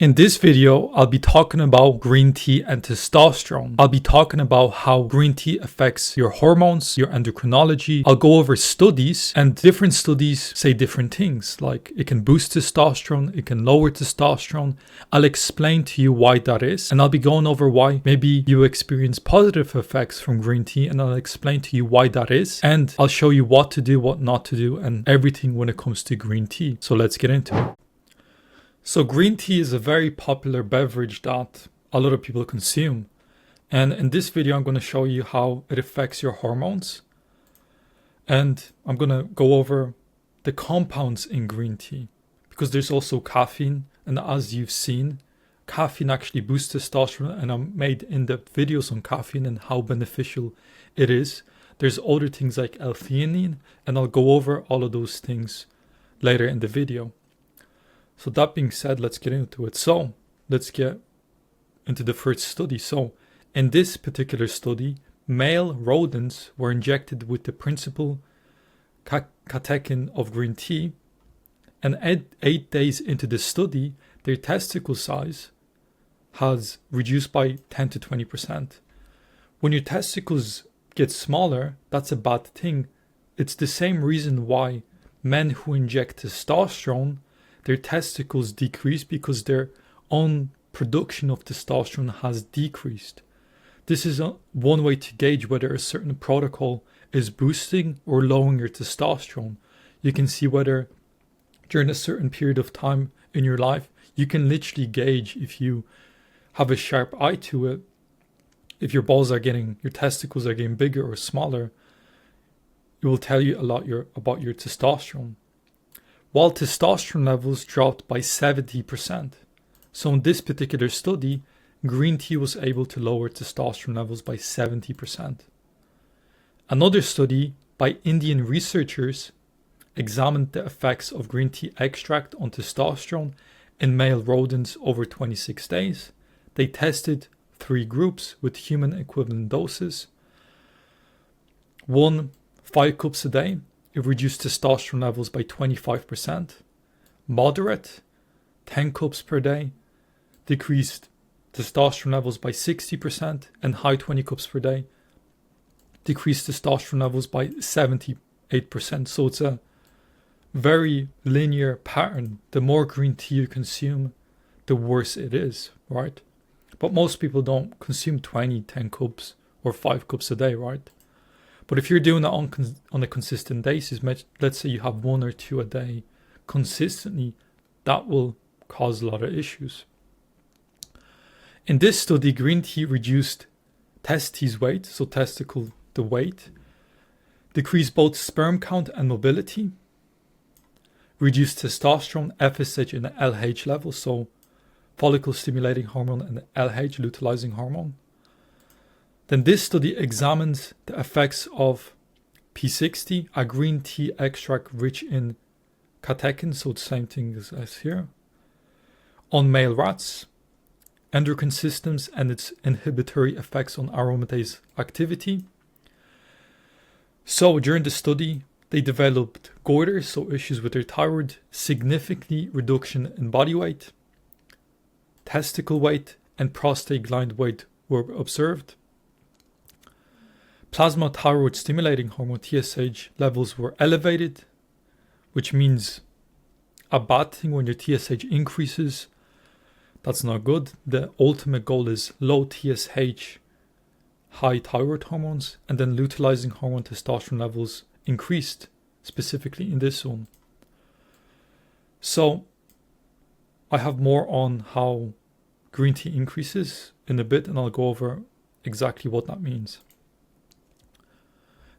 In this video, I'll be talking about green tea and testosterone. I'll be talking about how green tea affects your hormones, your endocrinology. I'll go over studies, and different studies say different things, like it can boost testosterone, it can lower testosterone. I'll explain to you why that is, and I'll be going over why maybe you experience positive effects from green tea, and I'll explain to you why that is, and I'll show you what to do, what not to do, and everything when it comes to green tea. So let's get into it. So green tea is a very popular beverage that a lot of people consume. And in this video, I'm going to show you how it affects your hormones. And I'm going to go over the compounds in green tea, because there's also caffeine. And as you've seen, caffeine actually boosts testosterone, and I made in-depth videos on caffeine and how beneficial it is. There's other things like L-theanine, and I'll go over all of those things later in the video. So that being said, let's get into it. So let's get into the first study. So in this particular study, male rodents were injected with the principal catechin of green tea, and 8 days into the study, their testicle size has reduced by 10 to 20%. When your testicles get smaller, that's a bad thing. It's the same reason why men who inject testosterone, their testicles decrease, because their own production of testosterone has decreased. This is one way to gauge whether a certain protocol is boosting or lowering your testosterone. You can see whether during a certain period of time in your life, you can literally gauge if you have a sharp eye to it, if your testicles are getting bigger or smaller. It will tell you a lot about your testosterone. While testosterone levels dropped by 70%. So in this particular study, green tea was able to lower testosterone levels by 70%. Another study by Indian researchers examined the effects of green tea extract on testosterone in male rodents over 26 days. They tested 3 groups with human equivalent doses. 1, 5 cups a day. It reduced testosterone levels by 25%. Moderate, 10 cups per day, decreased testosterone levels by 60%. And high, 20 cups per day, decreased testosterone levels by 78%. So it's a very linear pattern. The more green tea you consume, the worse it is, right? But most people don't consume 10 cups or 5 cups a day, right? But if you're doing it on a consistent basis, let's say you have 1 or 2 a day consistently, that will cause a lot of issues. In this study, green tea reduced testes weight, so testicle the weight, decreased both sperm count and mobility, reduced testosterone, FSH, and LH levels, so follicle stimulating hormone and LH, luteinizing hormone. Then this study examines the effects of P60, a green tea extract rich in catechin, so the same thing as here, on male rats, endocrine systems and its inhibitory effects on aromatase activity. So during the study, they developed goiters, so issues with their thyroid, significantly reduction in body weight, testicle weight, and prostate gland weight were observed. Plasma thyroid stimulating hormone TSH levels were elevated, which means a bad thing. When your TSH increases, that's not good. The ultimate goal is low TSH, high thyroid hormones, and then luteinizing hormone testosterone levels increased, specifically in this zone. So I have more on how green tea increases in a bit, and I'll go over exactly what that means.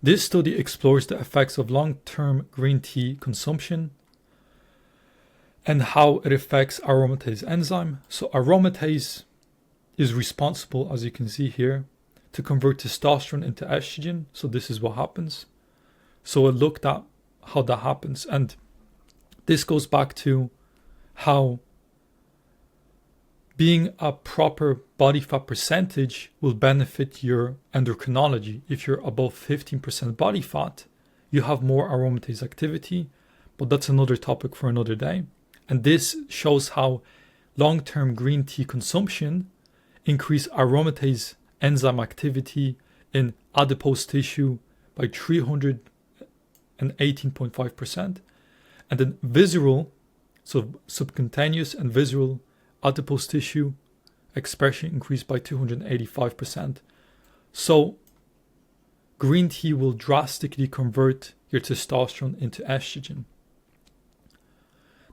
This study explores the effects of long-term green tea consumption and how it affects aromatase enzyme. So aromatase is responsible, as you can see here, to convert testosterone into estrogen. So this is what happens. So it looked at how that happens, and this goes back to how being a proper body fat percentage will benefit your endocrinology. If you're above 15% body fat, you have more aromatase activity, but that's another topic for another day. And this shows how long-term green tea consumption increased aromatase enzyme activity in adipose tissue by 318.5%, and then visceral, so subcutaneous and visceral adipose tissue expression increased by 285%. So green tea will drastically convert your testosterone into estrogen.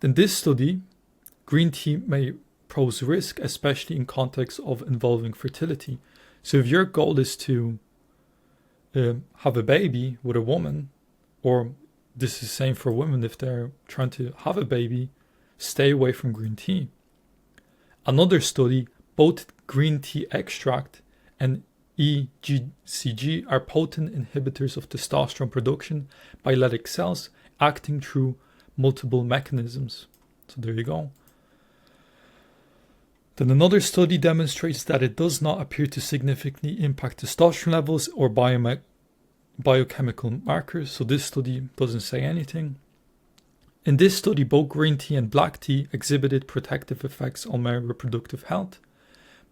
In this study, green tea may pose risk, especially in context of involving fertility. So if your goal is to have a baby with a woman, or this is the same for women if they're trying to have a baby, stay away from green tea. Another study, both green tea extract and EGCG are potent inhibitors of testosterone production by leydig cells acting through multiple mechanisms. So there you go. Then another study demonstrates that it does not appear to significantly impact testosterone levels or biochemical markers. So this study doesn't say anything. In this study, both green tea and black tea exhibited protective effects on male reproductive health.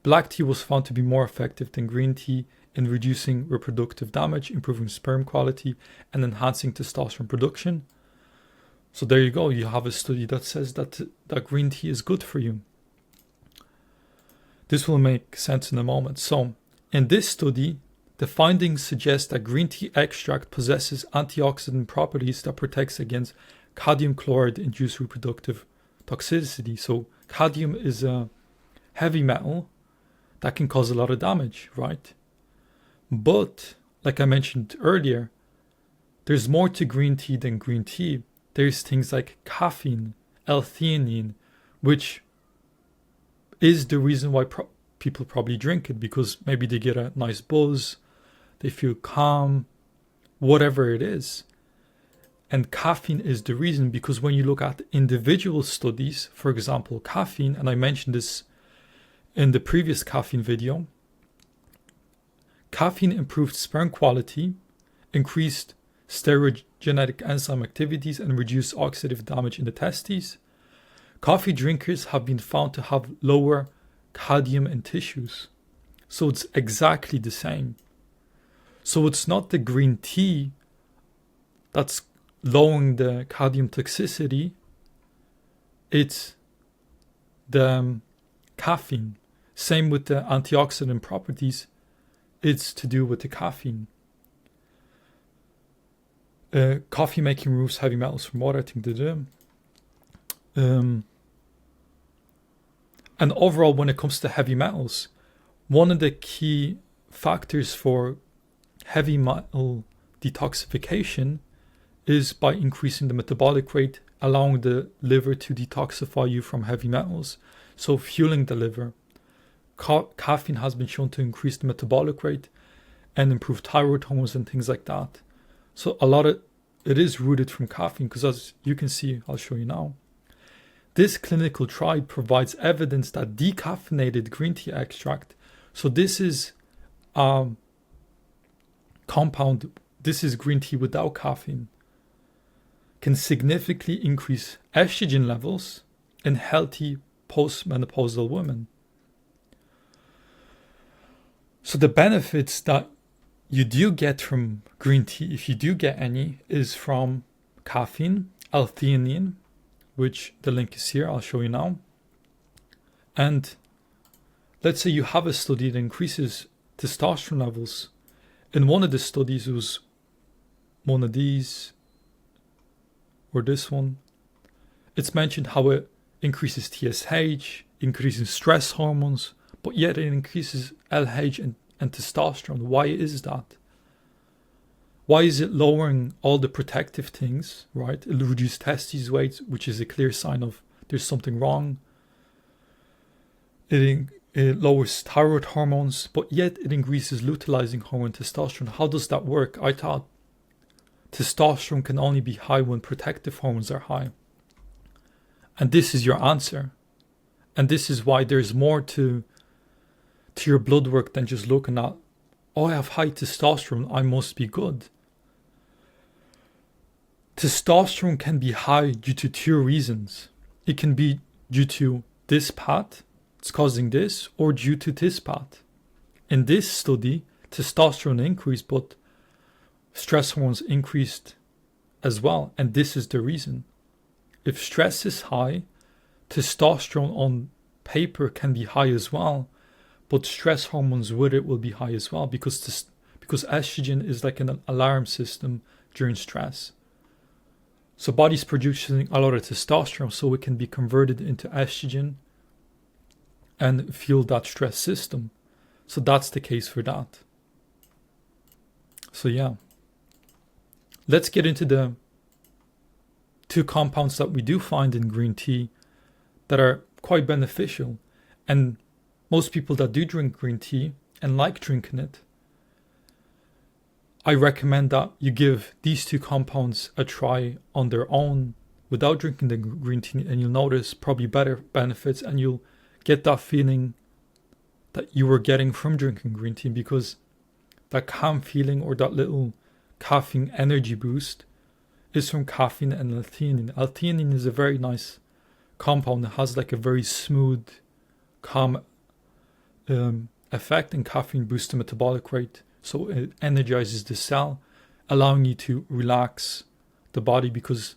Black tea was found to be more effective than green tea in reducing reproductive damage, improving sperm quality, and enhancing testosterone production. So there you go. You have a study that says that green tea is good for you. This will make sense in a moment. So in this study, the findings suggest that green tea extract possesses antioxidant properties that protects against cadmium chloride-induced reproductive toxicity. So cadmium is a heavy metal that can cause a lot of damage, right? But like I mentioned earlier, there's more to green tea than green tea. There's things like caffeine, L-theanine, which is the reason why people probably drink it, because maybe they get a nice buzz, they feel calm, whatever it is. And caffeine is the reason, because when you look at individual studies, for example, caffeine, and I mentioned this in the previous caffeine video, caffeine improved sperm quality, increased steroidogenic enzyme activities, and reduced oxidative damage in the testes. Coffee drinkers have been found to have lower cadmium in tissues. So it's exactly the same. So it's not the green tea that's lowering the cadmium toxicity, it's the caffeine. Same with the antioxidant properties, it's to do with the caffeine. Coffee making removes heavy metals from water, I think they do. And overall, when it comes to heavy metals, one of the key factors for heavy metal detoxification is by increasing the metabolic rate, allowing the liver to detoxify you from heavy metals, so fueling the liver. Caffeine has been shown to increase the metabolic rate and improve thyroid hormones and things like that. So a lot of it is rooted from caffeine, because as you can see, I'll show you now. This clinical trial provides evidence that decaffeinated green tea extract, so this is compound, this is green tea without caffeine, can significantly increase estrogen levels in healthy postmenopausal women. So the benefits that you do get from green tea, if you do get any, is from caffeine, L-theanine, which the link is here, I'll show you now. And let's say you have a study that increases testosterone levels. In one of the studies, it was one of these, or this one. It's mentioned how it increases TSH, increases stress hormones, but yet it increases LH and testosterone. Why is that? Why is it lowering all the protective things, right? It reduces testes weight, which is a clear sign of there's something wrong. It lowers thyroid hormones, but yet it increases luteinizing hormone testosterone. How does that work? I thought testosterone can only be high when protective hormones are high. And this is your answer. And this is why there's more to your blood work than just looking at, oh, I have high testosterone, I must be good. Testosterone can be high due to two reasons. It can be due to this path, it's causing this, or due to this path. In this study, testosterone increased, but stress hormones increased as well. And this is the reason. If stress is high, testosterone on paper can be high as well, but stress hormones with it will be high as well, because estrogen is like an alarm system during stress. So body's producing a lot of testosterone so it can be converted into estrogen and fuel that stress system. So that's the case for that. So yeah. Let's get into the 2 compounds that we do find in green tea that are quite beneficial. And most people that do drink green tea and like drinking it, I recommend that you give these 2 compounds a try on their own without drinking the green tea, and you'll notice probably better benefits, and you'll get that feeling that you were getting from drinking green tea, because that calm feeling or that little caffeine energy boost is from caffeine and L-theanine. L-theanine is a very nice compound. It has like a very smooth, calm effect, and caffeine boosts the metabolic rate. So it energizes the cell, allowing you to relax the body, because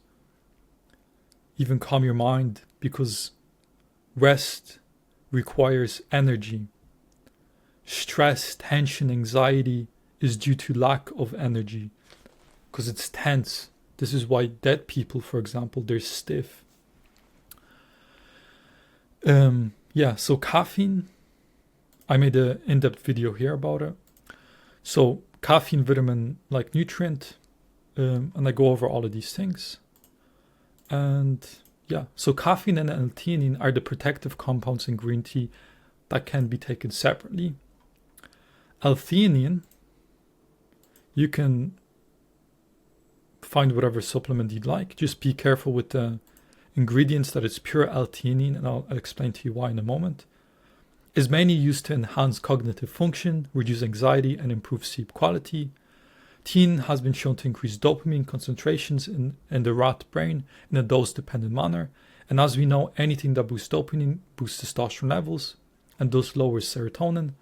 even calm your mind, because rest requires energy. Stress, tension, anxiety is due to lack of energy, because it's tense. This is why dead people, for example, they're stiff. So caffeine, I made an in-depth video here about it. So caffeine, vitamin like nutrient, and I go over all of these things. And yeah, so caffeine and L-theanine are the protective compounds in green tea that can be taken separately. L-theanine, you can find whatever supplement you'd like. Just be careful with the ingredients that it's pure L-theanine, and I'll explain to you why in a moment. Is mainly used to enhance cognitive function, reduce anxiety, and improve sleep quality. Theanine has been shown to increase dopamine concentrations in the rat brain in a dose-dependent manner. And as we know, anything that boosts dopamine boosts testosterone levels and thus lowers serotonin.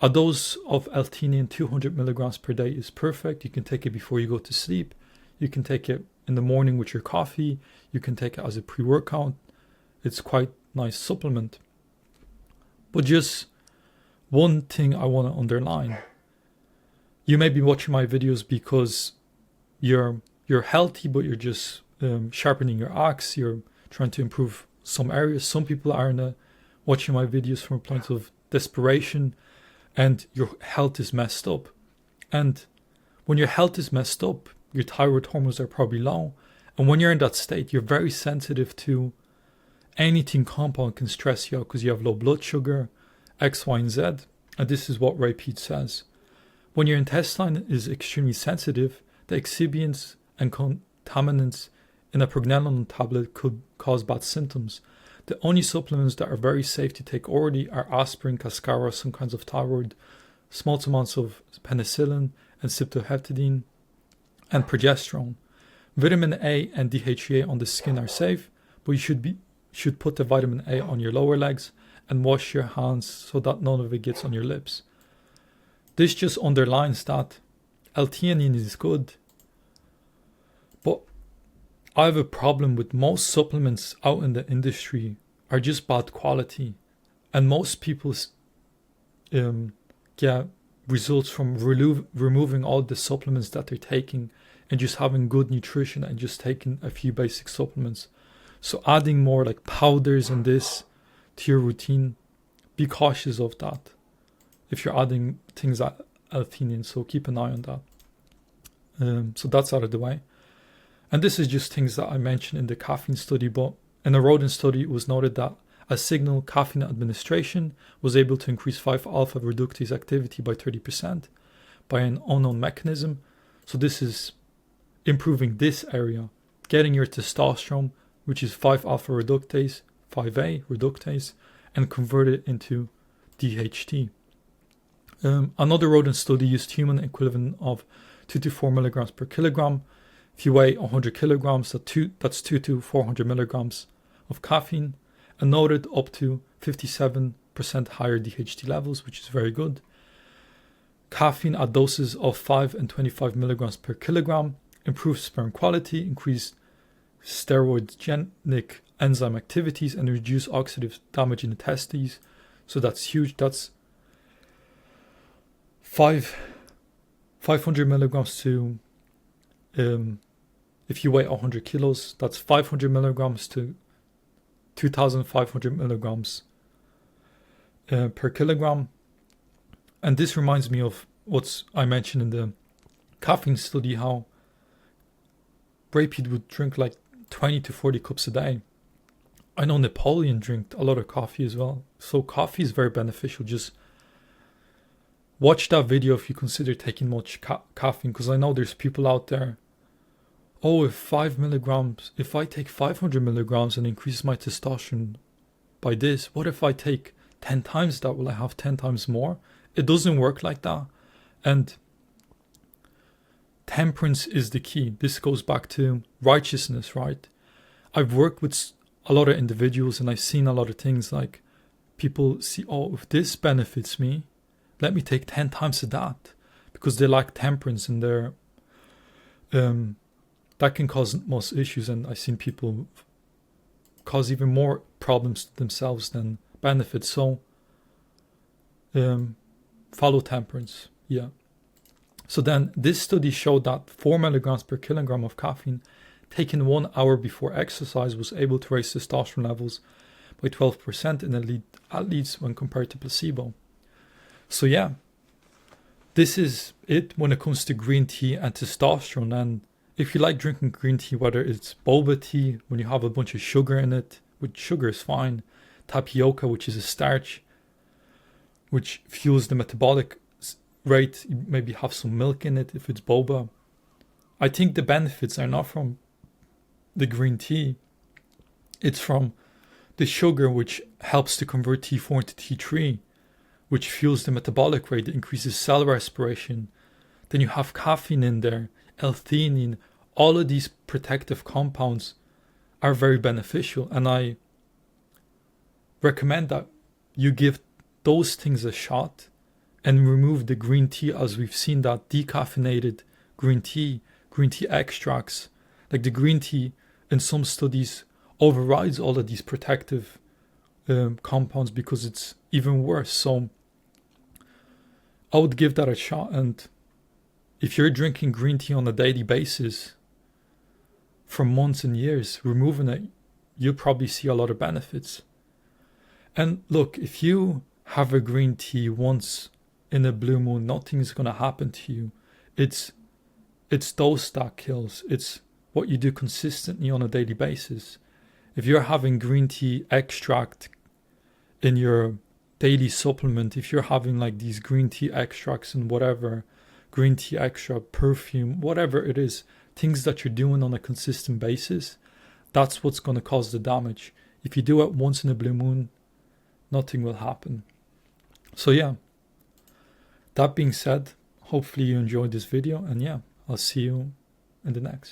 A dose of L-theanine, 200 milligrams per day, is perfect. You can take it before you go to sleep. You can take it in the morning with your coffee. You can take it as a pre-workout. It's quite a nice supplement. But just one thing I want to underline. You may be watching my videos because you're healthy, but you're just sharpening your axe. You're trying to improve some areas. Some people are watching my videos from a point of desperation, and your health is messed up. And when your health is messed up, your thyroid hormones are probably low. And when you're in that state, you're very sensitive to anything compound can stress you out, because you have low blood sugar, X, Y, and Z. And this is what Ray Peat says. When your intestine is extremely sensitive, the excipients and contaminants in a pregnenolone tablet could cause bad symptoms. The only supplements that are very safe to take orally are aspirin, cascara, some kinds of thyroid, small amounts of penicillin and cyproheptadine, and progesterone. Vitamin A and DHEA on the skin are safe, but you should put the vitamin A on your lower legs and wash your hands so that none of it gets on your lips. This just underlines that L-theanine is good, but I have a problem with most supplements out in the industry are just bad quality, and most people get results from removing all the supplements that they're taking and just having good nutrition and just taking a few basic supplements. So adding more like powders and this to your routine, be cautious of that if you're adding things like L-theanine, so keep an eye on that. So that's out of the way. And this is just things that I mentioned in the caffeine study, but in a rodent study it was noted that a signal caffeine administration was able to increase 5-alpha reductase activity by 30% by an unknown mechanism. So this is improving this area, getting your testosterone, which is 5-alpha reductase, 5A reductase, and convert it into DHT. Another rodent study used human equivalent of 2 to 4 milligrams per kilogram. If you weigh 100 kilograms, that's 2 to 400 milligrams of caffeine. and noted up to 57% higher DHT levels, which is very good. Caffeine at doses of 5 and 25 milligrams per kilogram improved sperm quality, increased steroidogenic enzyme activities, and reduced oxidative damage in the testes. So that's huge. That's 500 milligrams to, if you weigh 100 kilos, that's 500 milligrams to 2,500 milligrams per kilogram. And this reminds me of what I mentioned in the caffeine study, how Brad Pitt would drink like 20 to 40 cups a day. I know Napoleon drank a lot of coffee as well. So coffee is very beneficial. Just watch that video if you consider taking much caffeine, because I know there's people out there, oh, if I take 500 milligrams and increase my testosterone by this, what if I take 10 times that? Will I have 10 times more? It doesn't work like that. And temperance is the key. This goes back to righteousness, right? I've worked with a lot of individuals and I've seen a lot of things like people see, oh, if this benefits me, let me take 10 times of that, because they lack temperance and they're that can cause most issues. And I've seen people cause even more problems to themselves than benefits. So follow temperance. Yeah. So then this study showed that 4 milligrams per kilogram of caffeine taken 1 hour before exercise was able to raise testosterone levels by 12% in athletes when compared to placebo. So yeah, this is it when it comes to green tea and testosterone. And if you like drinking green tea, whether it's boba tea, when you have a bunch of sugar in it, which sugar is fine, tapioca, which is a starch, which fuels the metabolic rate, you maybe have some milk in it if it's boba. I think the benefits are not from the green tea, it's from the sugar, which helps to convert T4 into T3, which fuels the metabolic rate, increases cell respiration. Then you have caffeine in there, L-theanine. All of these protective compounds are very beneficial, and I recommend that you give those things a shot and remove the green tea, as we've seen that decaffeinated green tea extracts, like the green tea in some studies overrides all of these protective compounds because it's even worse. So I would give that a shot. And if you're drinking green tea on a daily basis for months and years, removing it, you'll probably see a lot of benefits. And look, if you have a green tea once in a blue moon, nothing's going to happen to you. It's dose that kills. It's what you do consistently on a daily basis. If you're having green tea extract in your daily supplement, if you're having like these green tea extracts and whatever, green tea extract, perfume, whatever it is, things that you're doing on a consistent basis, that's what's going to cause the damage. If you do it once in a blue moon, nothing will happen. So yeah, that being said, hopefully you enjoyed this video, and yeah, I'll see you in the next.